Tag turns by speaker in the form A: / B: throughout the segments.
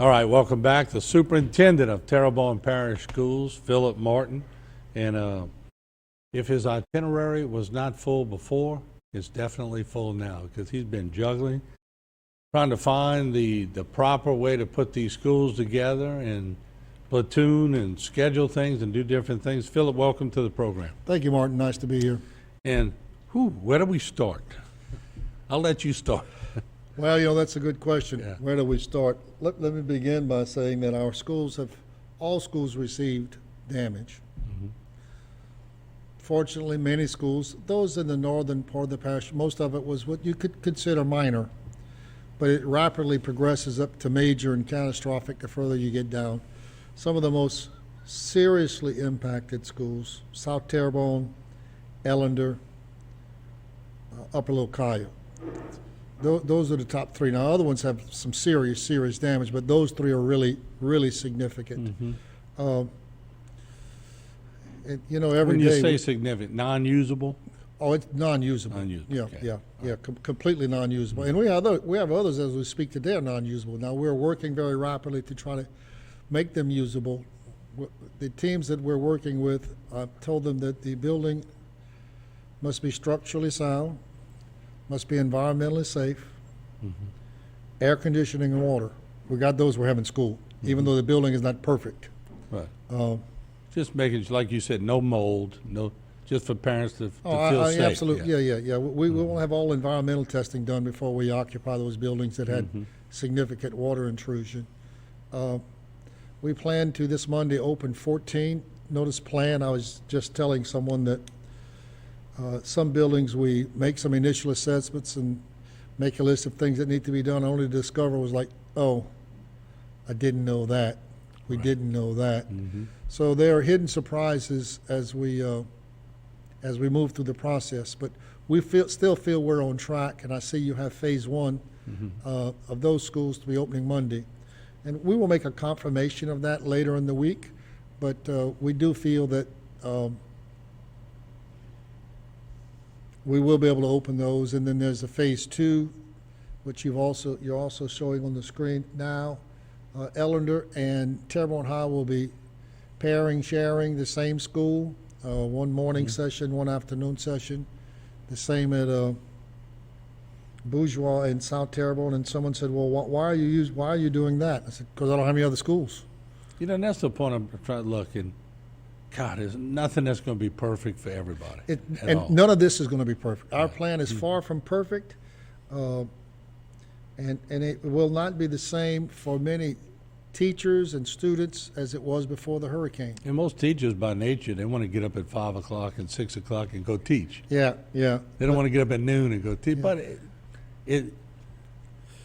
A: All right, welcome back. The Superintendent of Terrebonne Parish Schools, Philip Martin. And if his itinerary was not full before, it's definitely full now because he's been juggling, trying to find the proper way to put these schools together and platoon and schedule things and do different things. Philip, welcome to the program.
B: Thank you, Martin. Nice to be here.
A: And where do we start? I'll let you start.
B: Well, that's a good question.
A: Yeah.
B: Where do we start? Let me begin by saying that our schools all schools received damage.
A: Mm-hmm.
B: Fortunately, many schools, those in the northern part of the parish, most of it was what you could consider minor, but it rapidly progresses up to major and catastrophic the further you get down. Some of the most seriously impacted schools, South Terrebonne, Ellender, Upper Locayo. Those are the top three. Now, other ones have some serious damage, but those three are really significant.
A: Mm-hmm.
B: Every
A: when you
B: day
A: say significant, non-usable?
B: Oh, it's non-usable.
A: Non-usable. Okay.
B: Yeah, completely non-usable. And we have others as we speak today are non-usable. Now we're working very rapidly to try to make them usable. The teams that we're working with, I've told them that the building must be structurally sound, must be environmentally safe, air conditioning and water. We got those we're having school, even though the building is not perfect.
A: Right. Just making, like you said, no mold, just for parents to feel safe.
B: Absolutely, yeah. We will have all environmental testing done before we occupy those buildings that had significant water intrusion. We plan to this Monday open 14. Notice plan, I was just telling someone that some buildings we make some initial assessments and make a list of things that need to be done, only to discover was like, oh, I didn't know that. We didn't know that. So there are hidden surprises as we move through the process. But we still feel we're on track, and I see you have phase one of those schools to be opening Monday. And we will make a confirmation of that later in the week, but we do feel that we will be able to open those. And then there's a phase two, which you're also showing on the screen now. Ellender and Terrebonne High will be sharing the same school, one morning session, one afternoon session. The same at Bourgeois in South Terrebonne. And someone said, "Well, why are you doing that?" I said, "Because I don't have any other schools."
A: And that's the point I'm trying to look. And God, there's nothing that's going to be perfect for everybody.
B: And none of this is going to be perfect. Our plan is far from perfect, and it will not be the same for many teachers and students as it was before the hurricane.
A: And most teachers, by nature, they want to get up at 5 o'clock and 6 o'clock and go teach.
B: Yeah.
A: They don't want to get up at noon and go teach. Yeah. But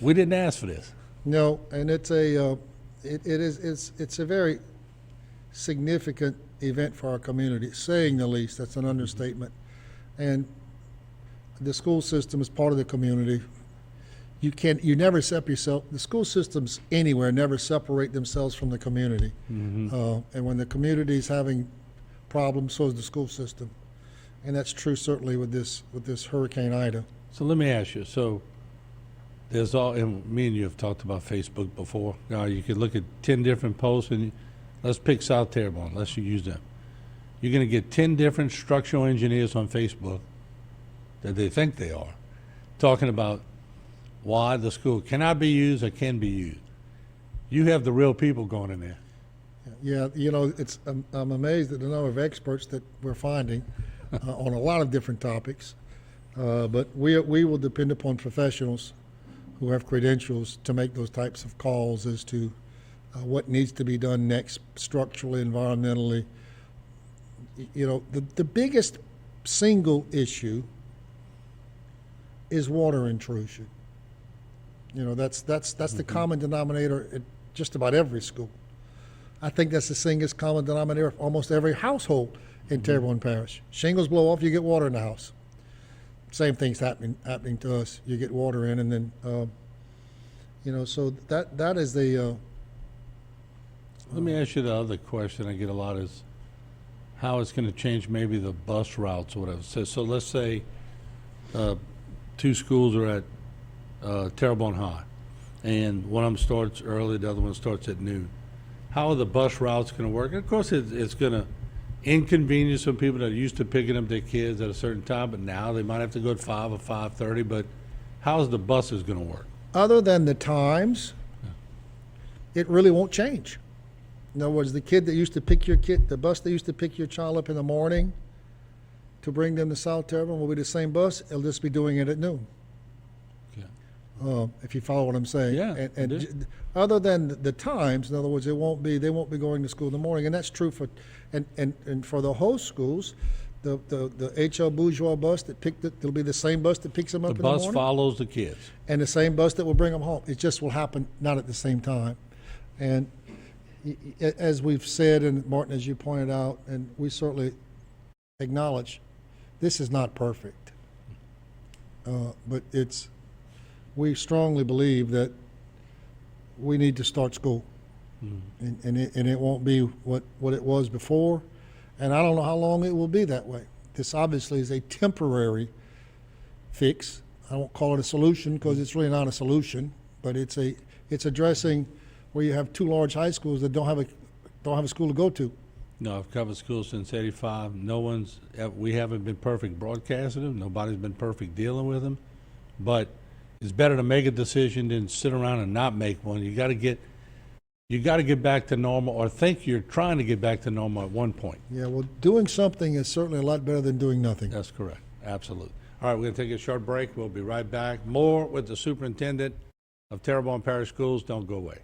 A: we didn't ask for this.
B: No, and it's a very significant event for our community, saying the least. That's an understatement. And the school system is part of the community. You never separate yourself. The school systems anywhere never separate themselves from the community. And when the community is having problems, so is the school system. And that's true certainly with this Hurricane Ida.
A: So let me ask you, so there's and me and you have talked about Facebook before. Now you could look at 10 different posts, and let's pick South Terrebonne, let's use them. You're going to get 10 different structural engineers on Facebook that they think they are, talking about why the school cannot be used or can be used. You have the real people going in there.
B: Yeah, I'm amazed at the number of experts that we're finding on a lot of different topics. But we will depend upon professionals who have credentials to make those types of calls as to what needs to be done next, structurally, environmentally. The biggest single issue is water intrusion. That's the common denominator at just about every school. I think that's the single common denominator of almost every household in Terrebonne Parish. Shingles blow off, you get water in the house. Same thing's happening to us. You get water in, and then so that is the.
A: Let me ask you the other question I get a lot is how it's going to change maybe the bus routes or whatever. So let's say two schools are at Terrebonne High, and one of them starts early, the other one starts at noon. How are the bus routes going to work? Of course, it's going to inconvenience some people that are used to picking up their kids at a certain time, but now they might have to go at 5 or 5:30. But how's the buses going to work?
B: Other than the times, it really won't change. In other words, the kid that used to pick your kid, the bus that used to pick your child up in the morning to bring them to South Terrebonne will be the same bus. It'll just be doing it at noon.
A: Okay.
B: If you follow what I'm saying.
A: Yeah,
B: And,
A: I do.
B: other than the times, in other words, they won't be going to school in the morning, and that's true for, and for the host schools, the H.L. Bourgeois bus it'll be the same bus that picks them up
A: The
B: in the
A: bus
B: morning,
A: follows the kids.
B: and the same bus that will bring them home. It just will happen not at the same time, and as we've said, and Martin, as you pointed out, and we certainly acknowledge, this is not perfect, but we strongly believe that we need to start school, and it won't be what it was before, and I don't know how long it will be that way. This obviously is a temporary fix. I won't call it a solution because it's really not a solution, but it's addressing where you have two large high schools that don't have a school to go to.
A: No, I've covered schools since '85. We haven't been perfect broadcasting them. Nobody's been perfect dealing with them, but it's better to make a decision than sit around and not make one. You got to get back to normal, or think you're trying to get back to normal at one point.
B: Yeah, well, doing something is certainly a lot better than doing nothing.
A: That's correct. Absolutely. All right, we're going to take a short break. We'll be right back. More with the Superintendent of Terrebonne Parish Schools. Don't go away.